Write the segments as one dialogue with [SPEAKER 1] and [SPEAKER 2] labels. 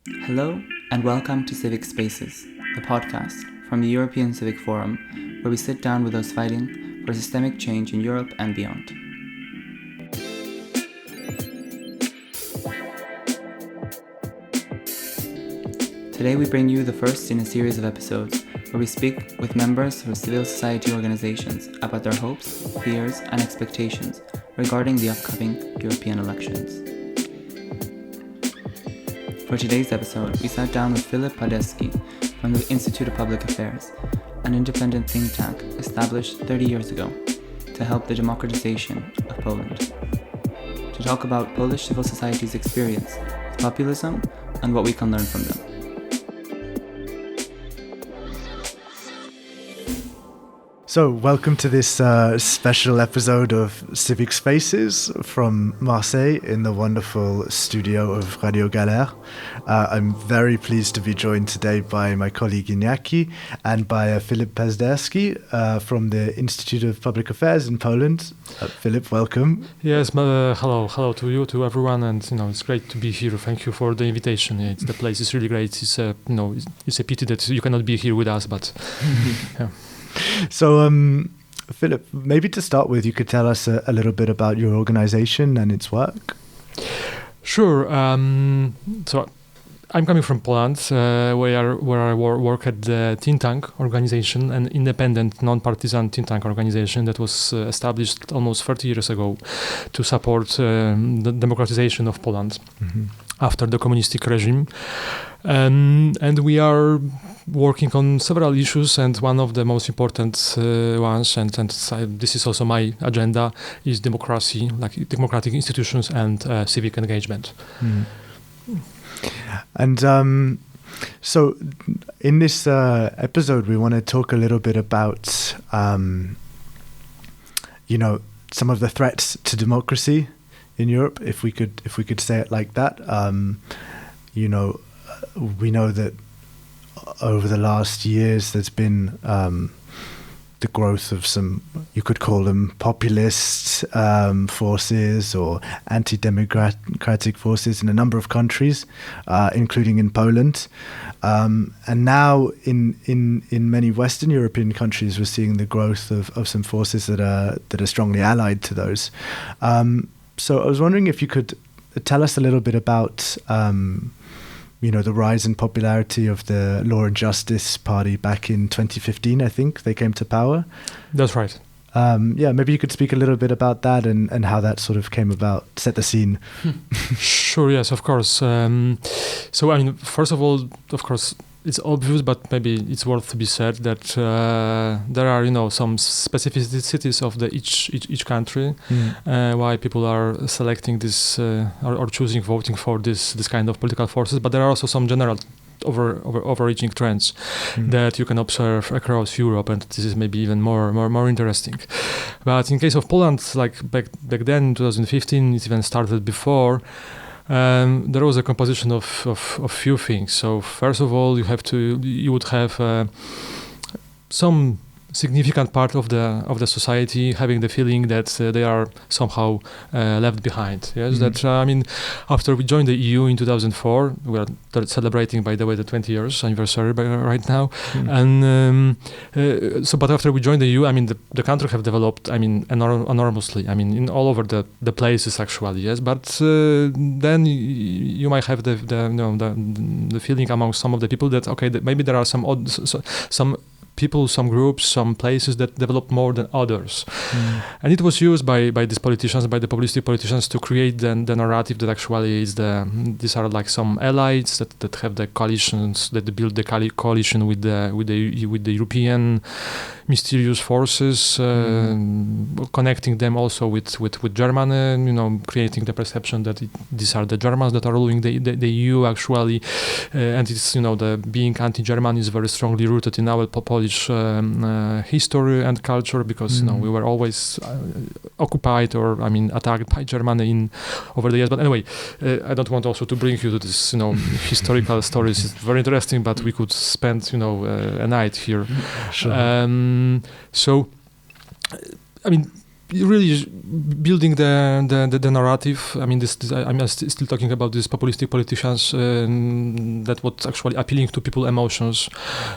[SPEAKER 1] Hello and welcome to Civic Spaces, the podcast from the European Civic Forum, where we sit down with those fighting for systemic change in Europe and beyond. Today we bring you the first in a series of episodes where we speak with members of civil society organizations about their hopes, fears and expectations regarding the upcoming European elections. For today's episode, we sat down with Filip Pazderski from the Institute of Public Affairs, an independent think tank established 30 years ago to help the democratization of Poland, to talk about Polish civil society's experience with populism and what we can learn from them.
[SPEAKER 2] So, welcome to this special episode of Civic Spaces from Marseille in the wonderful studio of Radio Galère. I'm very pleased to be joined today by my colleague Iñaki and by Filip Pazderski from the Institute of Public Affairs in Poland. Filip, welcome.
[SPEAKER 3] Yes, hello to you, to everyone, and it's great to be here. Thank you for the invitation. The place is really great. It's it's a pity that you cannot be here with us, but yeah.
[SPEAKER 2] So, Filip, maybe to start with, you could tell us a little bit about your organization and its work.
[SPEAKER 3] Sure. So, I'm coming from Poland, where I work at the think tank organization, an independent, non-partisan think tank organization that was established almost 30 years ago to support the democratization of Poland after the communistic regime. And we are working on several issues, and one of the most important ones, and this is also my agenda, is democracy, like democratic institutions and civic engagement.
[SPEAKER 2] And so in this episode, we want to talk a little bit about, some of the threats to democracy in Europe, if we could say it like that. We know that over the last years there's been the growth of some, you could call them populist forces or anti-democratic forces in a number of countries, including in Poland. And now in many Western European countries, we're seeing the growth of some forces that are strongly allied to those. So I was wondering if you could tell us a little bit about the rise in popularity of the Law and Justice Party back in 2015, I think they came to power.
[SPEAKER 3] That's right.
[SPEAKER 2] Maybe you could speak a little bit about that and how that sort of came about, set the scene.
[SPEAKER 3] Sure, yes, of course. First of all, of course, it's obvious, but maybe it's worth to be said that there are, some specificities of each country, why people are selecting this or choosing, voting for this kind of political forces. But there are also some general overreaching trends that you can observe across Europe, and this is maybe even more interesting. But in case of Poland, like back then, in 2015, it even started before. There was a composition of few things. So first of all, you would have some significant part of the society having the feeling that they are somehow left behind. Yes, that after we joined the EU in 2004, we are celebrating, by the way, the 20 years anniversary right now. And but after we joined the EU, the country have developed, enormously. In all over the places actually. Yes, but then you might have the feeling among some of the people that that maybe there are some people, some groups, some places that develop more than others. And it was used by these politicians, by the populistic politicians, to create the narrative that actually is these are like some allies that have the coalitions, that build the coalition with the European mysterious forces, connecting them also with Germany, creating the perception that these are the Germans that are ruling the EU actually, and it's the being anti-German is very strongly rooted in our Polish history and culture, because we were always occupied or attacked by Germany over the years. But anyway, I don't want also to bring you to this historical stories. It's very interesting, but we could spend a night here.
[SPEAKER 2] Sure.
[SPEAKER 3] So really building the narrative. I mean, I'm still talking about these populistic politicians that was actually appealing to people's emotions.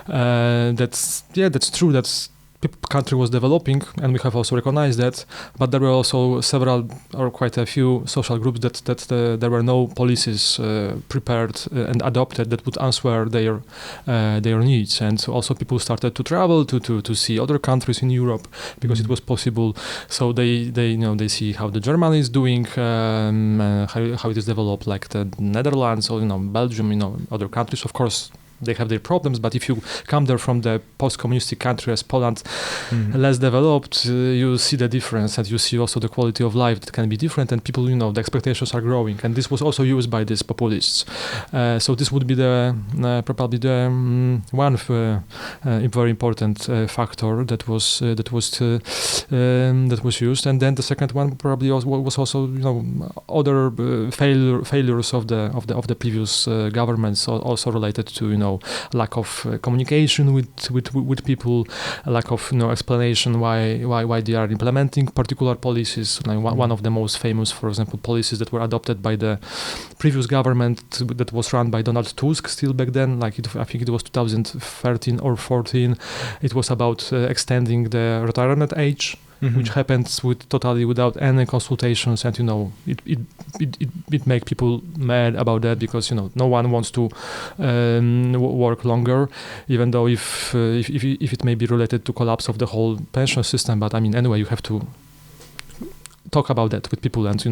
[SPEAKER 3] That's true. Country was developing, and we have also recognized that. But there were also several or quite a few social groups that there were no policies prepared and adopted that would answer their needs. And also people started to travel to see other countries in Europe because it was possible. So they see how the Germany is doing, how it is developed, like the Netherlands or Belgium, other countries, of course. They have their problems, but if you come there from the post-communistic country as Poland, less developed, you see the difference, and you see also the quality of life that can be different, and people, the expectations are growing, and this was also used by these populists. So this would be probably the one very important factor that was used, and then the second one probably was also other failures of the previous governments, also related to lack of communication with people, lack of explanation why they are implementing particular policies. One of the most famous, for example, policies that were adopted by the previous government that was run by Donald Tusk still back then, I think it was 2013 or 14. It was about extending the retirement age. Which happens totally without any consultations, and it make people mad about that because no one wants to work longer, even though if it may be related to collapse of the whole pension system. But I mean, anyway, you have to talk about that with people, and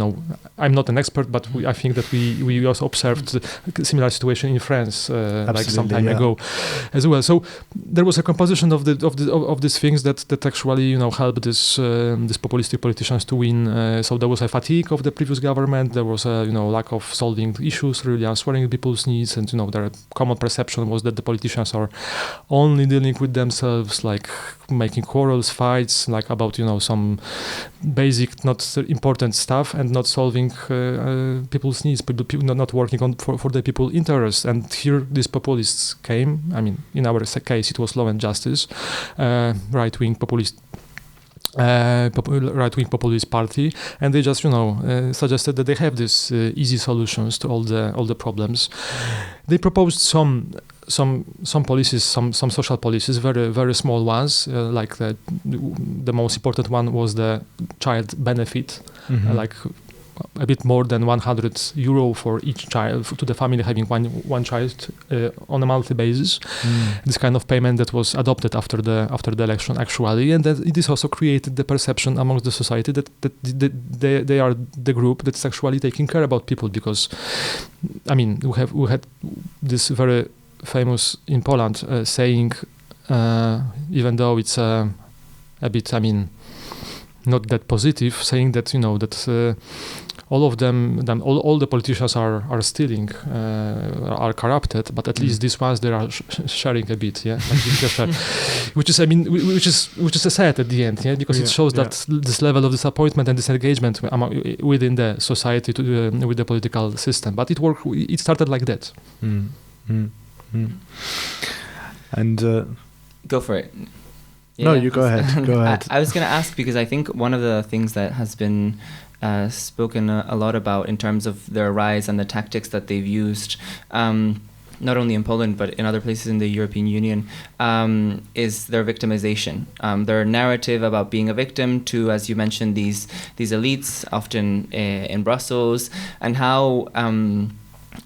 [SPEAKER 3] I'm not an expert, but I think that we also observed a similar situation in France like some time ago as well. So there was a composition of these things that actually helped this populistic politicians to win. So there was a fatigue of the previous government. There was a lack of solving issues, really answering people's needs, and their common perception was that the politicians are only dealing with themselves, like making quarrels, fights, like about some basic, not important stuff, and not solving people's needs, not working on for the people's interests. And here these populists came. I mean, in our case, it was Law and Justice, right-wing populist party, and they just suggested that they have these easy solutions to all the problems. They proposed some policies, some social policies, very very small ones, like the most important one was the child benefit, like a bit more than €100 for each child, to the family having one child on a monthly basis. This kind of payment that was adopted after the election actually, and that it is also created the perception amongst the society that they are the group that's actually taking care about people, because I mean we had this very famous in Poland saying, even though it's a bit, I mean, not that positive, saying that that all of them, all the politicians are stealing, are corrupted, but at least these ones they are sharing a bit, which is, I mean, which is a sad at the end, because it shows that this level of disappointment and disengagement within the society with the political system. But it started like that.
[SPEAKER 2] And
[SPEAKER 1] go for it.
[SPEAKER 2] No, you go ahead. Go ahead.
[SPEAKER 1] I was going to ask, because I think one of the things that has been spoken a lot about in terms of their rise and the tactics that they've used, not only in Poland but in other places in the European Union, is their victimization. Their narrative about being a victim to, as you mentioned, these elites, often in Brussels, and how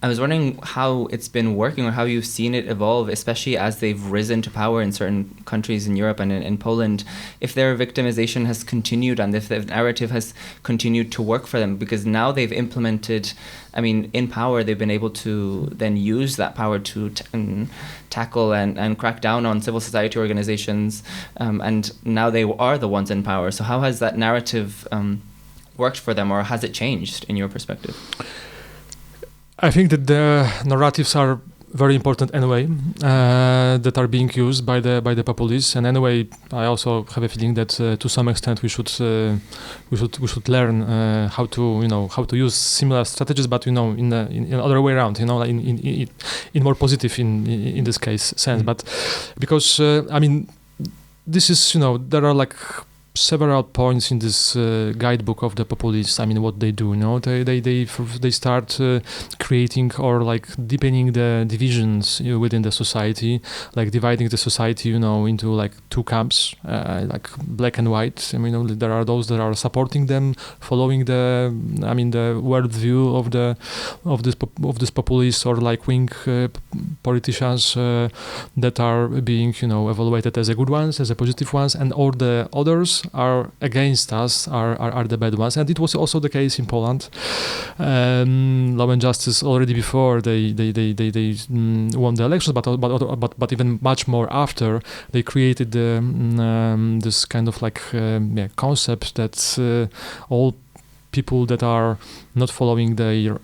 [SPEAKER 1] I was wondering how it's been working, or how you've seen it evolve, especially as they've risen to power in certain countries in Europe and in Poland, if their victimization has continued and if the narrative has continued to work for them, because now they've implemented, I mean, in power, they've been able to then use that power to tackle and crack down on civil society organizations, and now they are the ones in power. So how has that narrative worked for them, or has it changed in your perspective?
[SPEAKER 3] I think that the narratives are very important anyway, that are being used by the populists. And anyway, I also have a feeling that to some extent we should learn how to use similar strategies, but in other way around, like in more positive in this case sense. But because I mean, this is there are like several points in this guidebook of the populists. I mean, what they do, they start creating or like deepening the divisions within the society, like dividing the society, into like two camps, like black and white. I mean, there are those that are supporting them, following the worldview of this populist or like wing politicians that are being, evaluated as a good ones, as a positive ones, and all the others are against us, are the bad ones. And it was also the case in Poland. Law and Justice already before they won the elections, but even much more after, they created this kind of like concept that all people that are not following their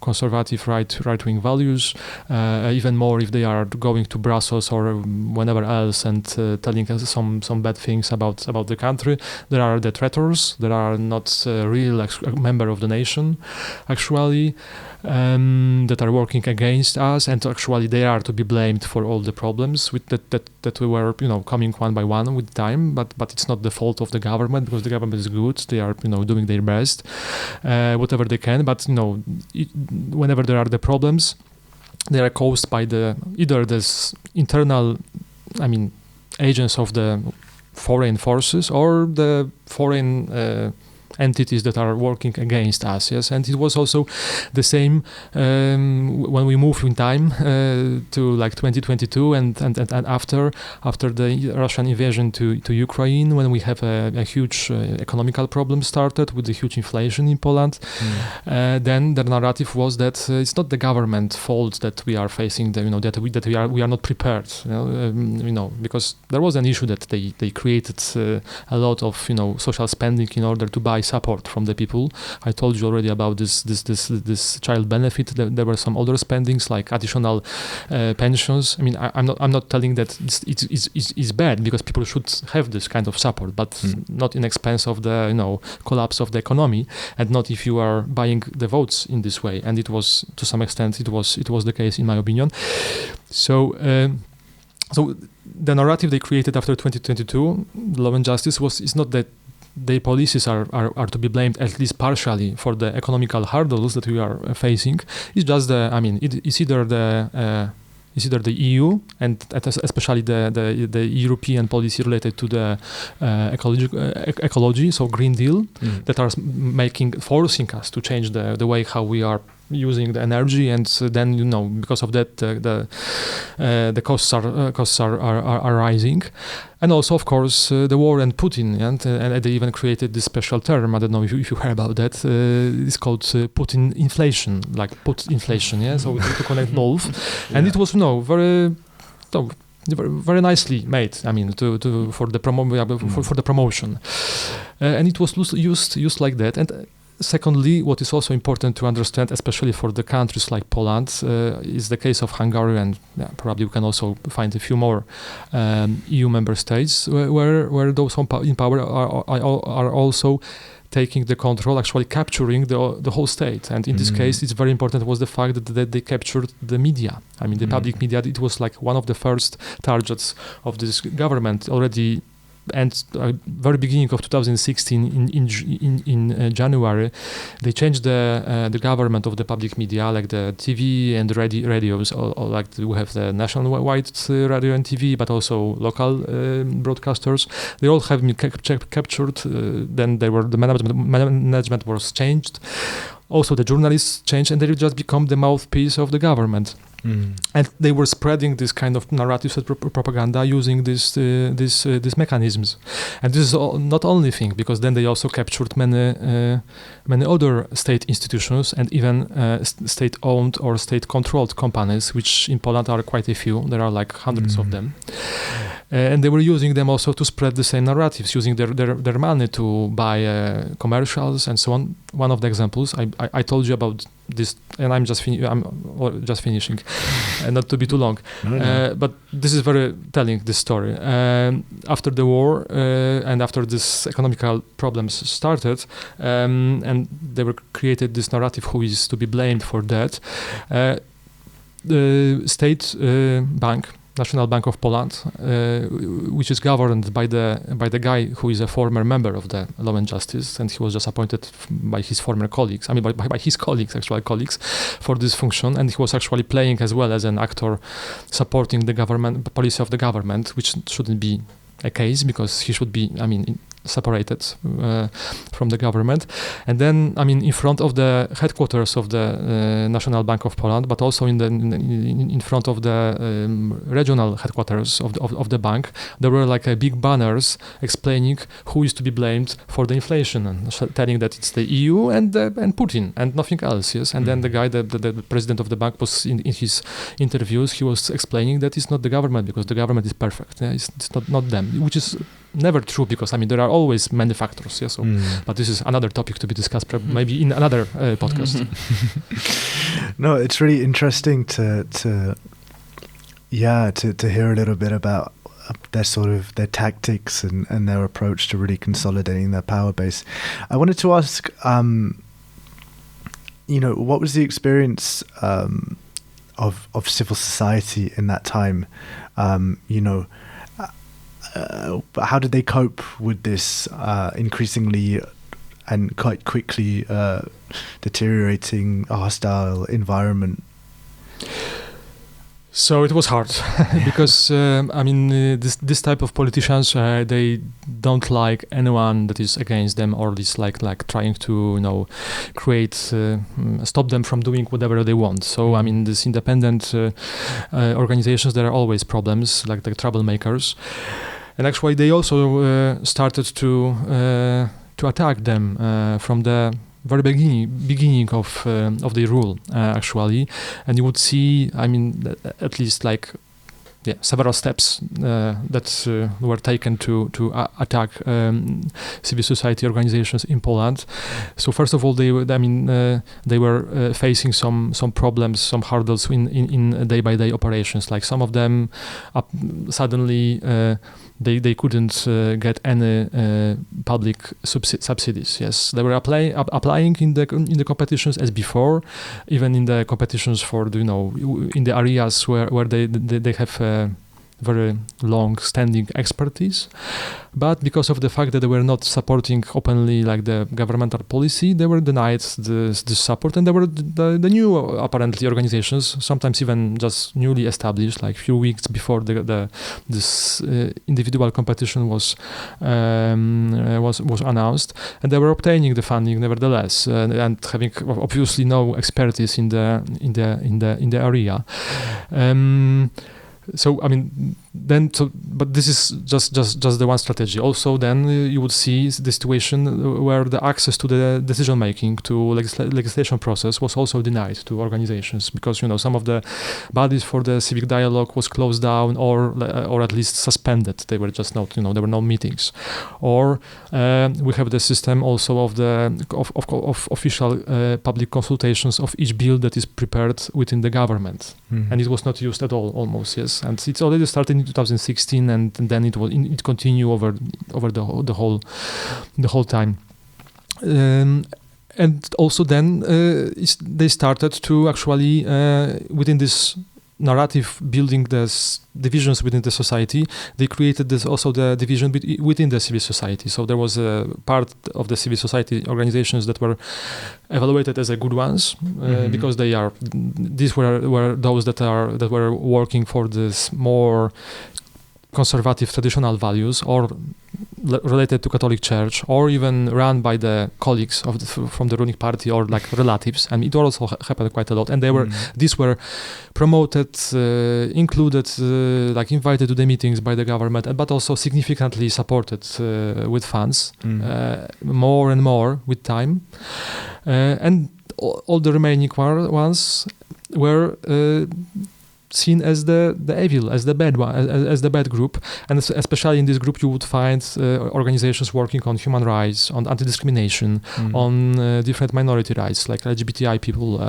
[SPEAKER 3] conservative right-wing values, even more if they are going to Brussels or whenever else and telling us some bad things about the country, there are the traitors, that are not real member of the nation, actually, that are working against us, and actually they are to be blamed for all the problems with that we were coming one by one with time, but it's not the fault of the government, because the government is good, they are doing their best, whatever they can, but whenever there are the problems, they are caused by either this internal agents of the foreign forces or the foreign entities that are working against us. Yes, and it was also the same when we move in time to like 2022 and after the Russian invasion to Ukraine, when we have a huge economical problem started with the huge inflation in Poland. Then the narrative was that it's not the government fault that we are facing, that we are not prepared, because there was an issue that they created a lot of social spending in order to buy support from the people. I told you already about this child benefit. There were some other spendings like additional pensions. I mean, I'm not telling that it's bad, because people should have this kind of support, but not in expense of the collapse of the economy, and not if you are buying the votes in this way. And it was, to some extent, it was the case in my opinion. So the narrative they created after 2022, Law and Justice, is not that the policies are to be blamed, at least partially, for the economical hurdles that we are facing. It's just it's either the EU and especially the European policy related to the ecology, so Green Deal, that are forcing us to change the way how we are using the energy, and then because of that the costs are rising, and also of course the war and Putin, and they even created this special term. I don't know if you heard about that. It's called Putin inflation, like put inflation, yeah. So to connect both, and it was very nicely made. I mean, for the promotion, and it was used like that. And secondly, what is also important to understand, especially for the countries like Poland, is the case of Hungary, and probably we can also find a few more EU member states where those in power are also taking the control, actually capturing the whole state. And in this case, it's very important was the fact that they captured the media. I mean, the public media. It was like one of the first targets of this government already. And very beginning of 2016, in January, they changed the government of the public media, like the TV and radios, or like we have the nationwide radio and TV, but also local broadcasters. They all have been captured. Then the management was changed. Also, the journalists changed, and they just become the mouthpiece of the government. And they were spreading this kind of narratives and propaganda using these mechanisms. And this is not only thing, because then they also captured many other state institutions and even state-owned or state-controlled companies, which in Poland are quite a few. There are like hundreds of them. And they were using them also to spread the same narratives, using their money to buy commercials and so on. One of the examples, I told you about this, and I'm just finishing, and not to be too long. But this is very telling, this story. After the war and after this economical problems started, and they were created this narrative who is to be blamed for that. The state bank, National Bank of Poland, which is governed by the guy who is a former member of the Law and Justice, and he was just appointed by his former colleagues. I mean, by his colleagues, actual colleagues, for this function, and he was actually playing as well as an actor, supporting the government policy of the government, which shouldn't be a case because he should be, separated from the government. And then, in front of the headquarters of the National Bank of Poland, but also in front of the regional headquarters of the bank, there were like big banners explaining who is to be blamed for the inflation, and telling that it's the EU and Putin and nothing else. Yes, and then the guy, the president of the bank, was in his interviews, he was explaining that it's not the government because the government is perfect. Yeah? It's not them, which is never true because there are always many factors. Yeah, so but this is another topic to be discussed maybe in another podcast.
[SPEAKER 2] No, it's really interesting to hear a little bit about their tactics and their approach to really consolidating their power base. I wanted to ask, what was the experience of civil society in that time? How did they cope with this increasingly and quite quickly deteriorating hostile environment?
[SPEAKER 3] So it was hard because this type of politicians, they don't like anyone that is against them or is like trying to create stop them from doing whatever they want. So this independent organizations, there are always problems, like the troublemakers. And actually, they also started to attack them from the very beginning of their rule, actually. And you would see, at least several steps that were taken to attack civil society organizations in Poland. So first of all, they were facing some problems, some hurdles in day-by-day operations. Like some of them suddenly they couldn't get any public subsidies. Yes, they were applying in the competitions as before, even in the competitions for in the areas where they have very long-standing expertise, but because of the fact that they were not supporting openly the governmental policy, they were denied this support, and there were the new apparently organizations, sometimes even just newly established, like few weeks before this individual competition was announced, and they were obtaining the funding nevertheless, and having obviously no expertise in the area. But this is just the one strategy. Also, then you would see the situation where the access to the decision making, to legislation process, was also denied to organizations because some of the bodies for the civic dialogue was closed down or at least suspended. They were just not there were no meetings, or we have the system also of official public consultations of each bill that is prepared within the government, and it was not used at all almost. Yes. And it's already started in 2016, and then it continued over the whole time. And also then they started to actually within this narrative, building the divisions within the society, they created the division within the civil society. So there was a part of the civil society organizations that were evaluated as a good ones because these were those that were working for this more conservative traditional values, or related to Catholic Church, or even run by the colleagues from the ruling party, or relatives, and it also happened quite a lot. And these were promoted, included, invited to the meetings by the government, but also significantly supported with funds, more and more with time, and all the remaining ones were seen as the evil, as the bad one, as the bad group. And especially in this group you would find organizations working on human rights, on anti-discrimination, on different minority rights like LGBTI people,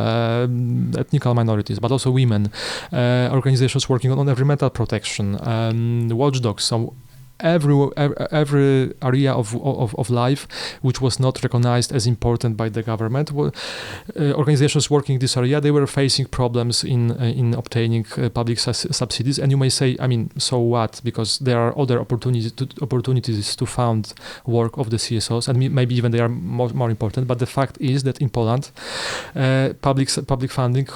[SPEAKER 3] ethnic minorities, but also women, organizations working on environmental protection, watchdogs. So every area of life which was not recognized as important by the government. Organizations working in this area, they were facing problems in obtaining public subsidies. And you may say, I mean, so what? Because there are other opportunities to fund work of the CSOs, and maybe even they are more important. But the fact is that in Poland, public funding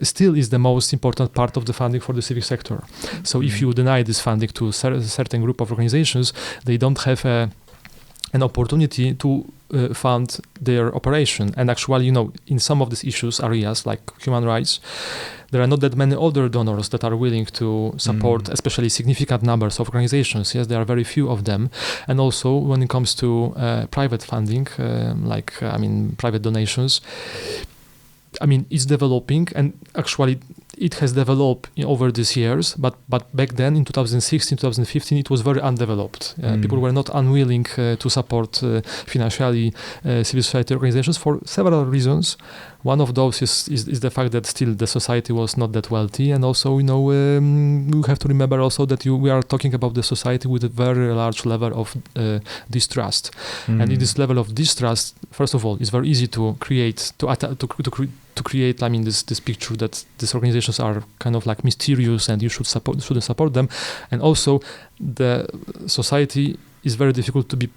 [SPEAKER 3] still is the most important part of the funding for the civic sector. So if you deny this funding to a certain group of organizations, they don't have an opportunity to fund their operation. And actually, in some of these areas like human rights, there are not that many other donors that are willing to support, especially significant numbers of organizations. Yes, there are very few of them. And also, when it comes to private funding, private donations, it's developing, and actually it has developed over these years, but back then in 2016, 2015, it was very undeveloped. People were not unwilling to support financially civil society organizations for several reasons. One of those is the fact that still the society was not that wealthy, and also we have to remember also that we are talking about the society with a very large level of distrust, and in this level of distrust, first of all, it's very easy to create this picture that these organizations are kind of like mysterious and you shouldn't support them, and also the society is very difficult to be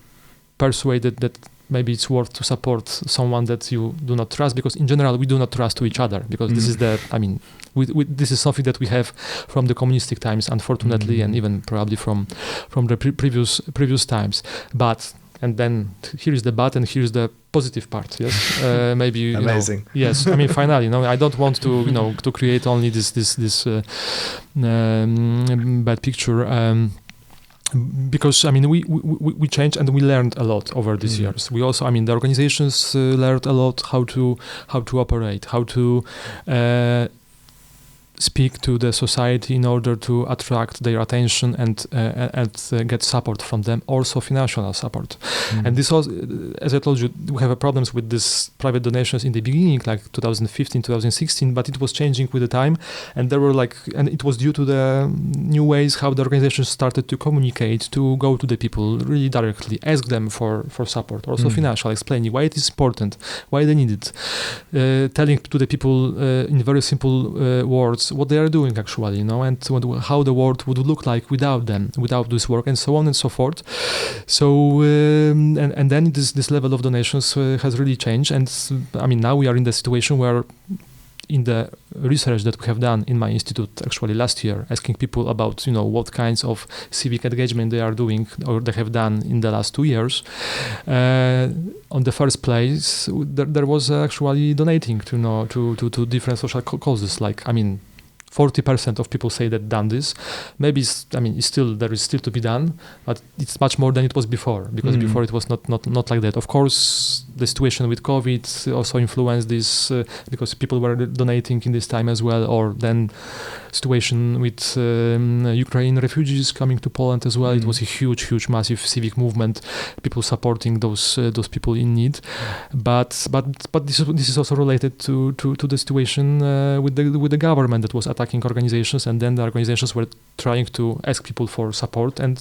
[SPEAKER 3] persuaded that maybe it's worth to support someone that you do not trust, because in general we do not trust to each other, because this is this is something that we have from the communistic times, unfortunately, and even probably from the previous times. But and then here is the but, and here is the positive part. Yes, maybe
[SPEAKER 2] amazing.
[SPEAKER 3] Yes, finally, I don't want to to create only this bad picture. Because we changed and we learned a lot over these years. We also, the organizations learned a lot how to operate, how to speak to the society in order to attract their attention and get support from them, also financial support. And this was, as I told you, we have problems with this private donations in the beginning, like 2015, 2016, but it was changing with the time, and there were and it was due to the new ways how the organizations started to communicate, to go to the people really directly, ask them for support, also financial, explaining why it is important, why they need it, telling to the people in very simple words what they are doing actually, and how the world would look like without them, without this work, and so on and so forth. So and then this level of donations has really changed, and now we are in the situation where, in the research that we have done in my institute actually last year, asking people about what kinds of civic engagement they are doing or they have done in the last 2 years, on the first place there was actually donating to different social causes, 40% of people say that done this. Maybe there is still to be done, but it's much more than it was before, because before it was not like that. Of course, the situation with COVID also influenced this, because people were donating in this time as well, or then situation with Ukraine refugees coming to Poland as well. It was a huge, massive civic movement, people supporting those people in need. But this is also related to the situation with the government that was attacking organizations, and then the organizations were trying to ask people for support, and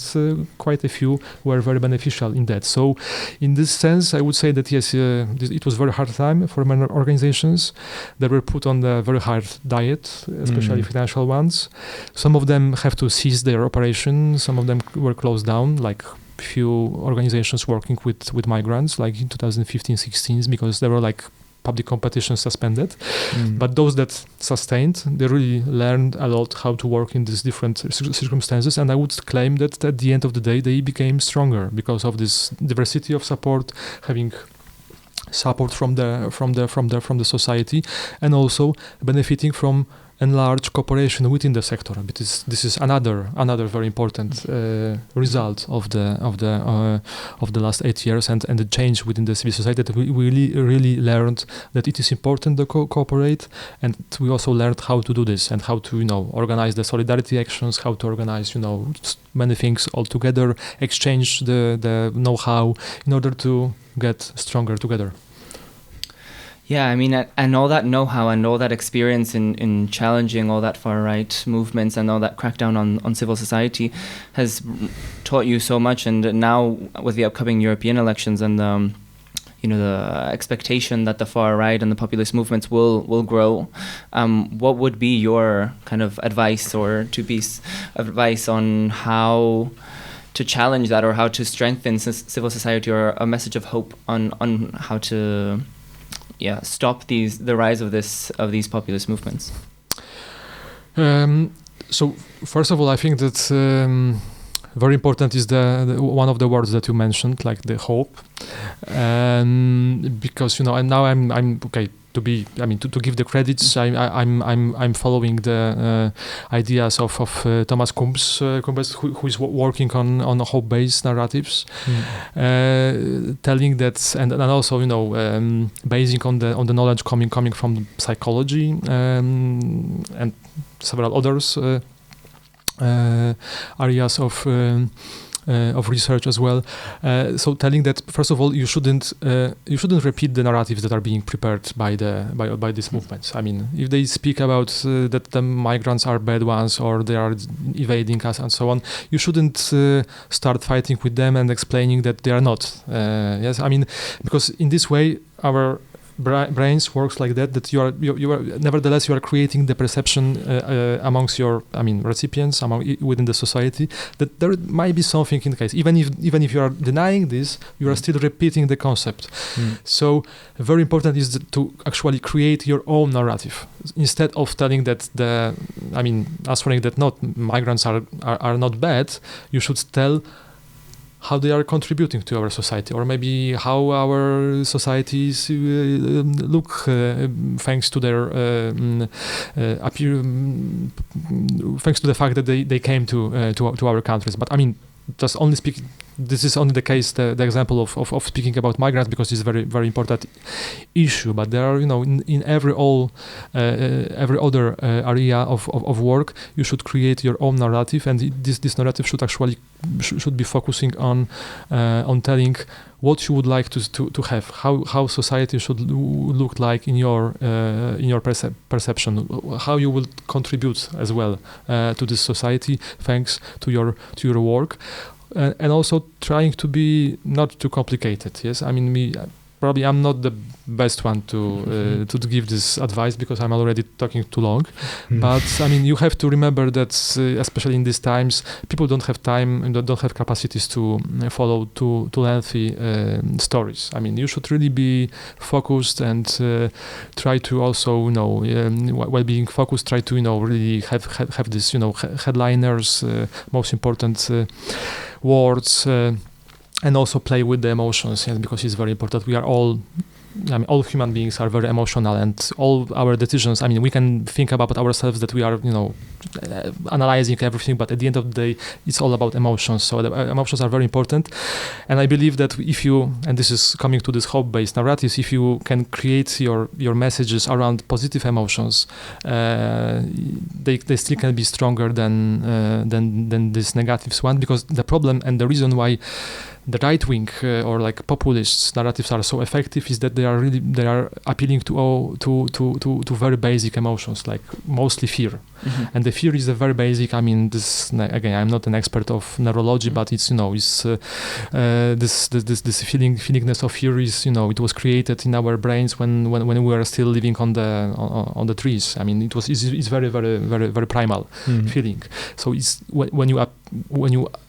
[SPEAKER 3] quite a few were very beneficial in that. So in this sense, I would say that yes, it was a very hard time for many organizations that were put on the very hard diet, especially financial ones. Some of them have to cease their operation, some of them were closed down, like few organizations working with migrants, like in 2015-16, because there were public competition suspended. But those that sustained, they really learned a lot how to work in these different circumstances, and I would claim that at the end of the day they became stronger because of this diversity of support, having support from the society, and also benefiting from enlarged cooperation within the sector. Because this is another very important result of the last 8 years, and the change within the civil society, that we really learned that it is important to cooperate, and we also learned how to do this and how to organize the solidarity actions, how to organize many things all together, exchange the know-how in order to get stronger together.
[SPEAKER 1] Yeah, I mean, and all that know-how and all that experience in challenging all that far-right movements and all that crackdown on civil society has taught you so much. And now with the upcoming European elections and the expectation that the far-right and the populist movements will grow, what would be your kind of advice or two-piece advice on how to challenge that or how to strengthen civil society, or a message of hope on how to stop the rise of these populist movements?
[SPEAKER 3] So first of all, I think that very important is the one of the words that you mentioned, like the hope, because and now I'm okay. To give the credits, I'm following the ideas of Thomas Kumpes, who is working on hope-based narratives, telling that, and also basing on the knowledge coming from psychology and several others areas of research as well. So telling that first of all, you shouldn't repeat the narratives that are being prepared by these movements. I mean, if they speak about that the migrants are bad ones or they are evading us and so on, you shouldn't start fighting with them and explaining that they are not. Yes, I mean, because in this way our brains works like that you are nevertheless you are creating the perception amongst your recipients within the society that there might be something in the case, even if you are denying this, you are still repeating the concept. So very important is to actually create your own narrative instead of telling that answering that not migrants are not bad. You should tell how they are contributing to our society, or maybe how our societies look thanks to their thanks to the fact that they came to our countries. But just only speak. This is only the case, the example of speaking about migrants, because it's very very important issue. But there are in every other area of work, you should create your own narrative, and this narrative should be focusing on telling what you would like to have, how society should look like in your perception, how you will contribute as well to this society thanks to your work. And also trying to be not too complicated. Yes, probably I'm not the best one to give this advice because I'm already talking too long. But you have to remember that especially in these times, people don't have time and don't have capacities to follow too lengthy stories. You should really be focused and try to also while being focused, try to really have this headliners, most important words, and also play with the emotions, because it's very important. We are all human beings are very emotional, and all our decisions, we can think about ourselves that we are analyzing everything, but at the end of the day it's all about emotions. So the emotions are very important, and I believe that if you, and this is coming to this hope-based narratives, if you can create your messages around positive emotions, they still can be stronger than this negatives one, because the problem and the reason why the right wing or like populist narratives are so effective is that they are appealing to very basic emotions, like mostly fear. And the fear is a very basic. This again, I'm not an expert of neurology, but it's this feelingness of fear is it was created in our brains when we were still living on the trees. It's very very very very primal feeling. So it's when you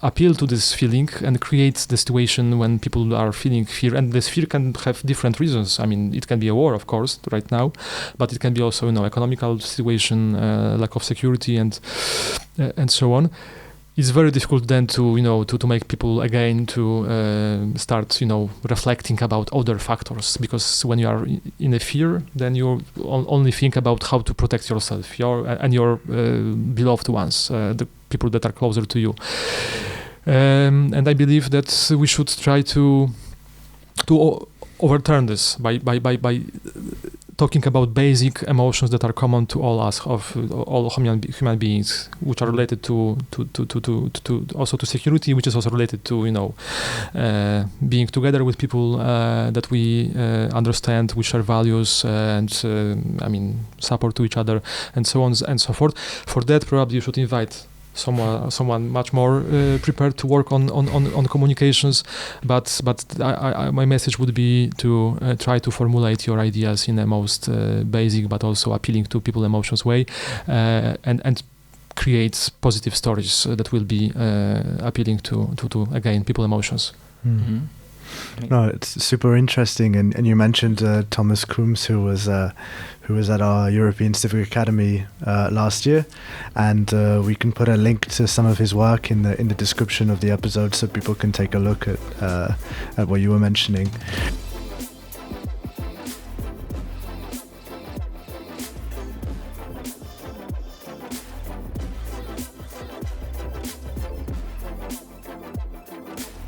[SPEAKER 3] appeal to this feeling and create the situation when people are feeling fear, and this fear can have different reasons. It can be a war, of course, right now, but it can be also economical situation, lack of security, and so on. It's very difficult then to make people again to start reflecting about other factors, because when you are in a fear, then you only think about how to protect yourself, your beloved ones, the people that are closer to you. And I believe that we should try to overturn this by talking about basic emotions that are common to all us, of all human beings, which are related to also to security, which is also related to being together with people that we understand, we share values, and support to each other, and so on and so forth. For that, probably you should invite someone much more prepared to work on communications, but my message would be to try to formulate your ideas in the most basic but also appealing to people emotions way, and create positive stories that will be appealing to again people emotions.
[SPEAKER 1] Mm-hmm.
[SPEAKER 2] No, it's super interesting, and you mentioned Thomas Coombs, who was at our European Civic Academy last year, and we can put a link to some of his work in the description of the episode, so people can take a look at what you were mentioning.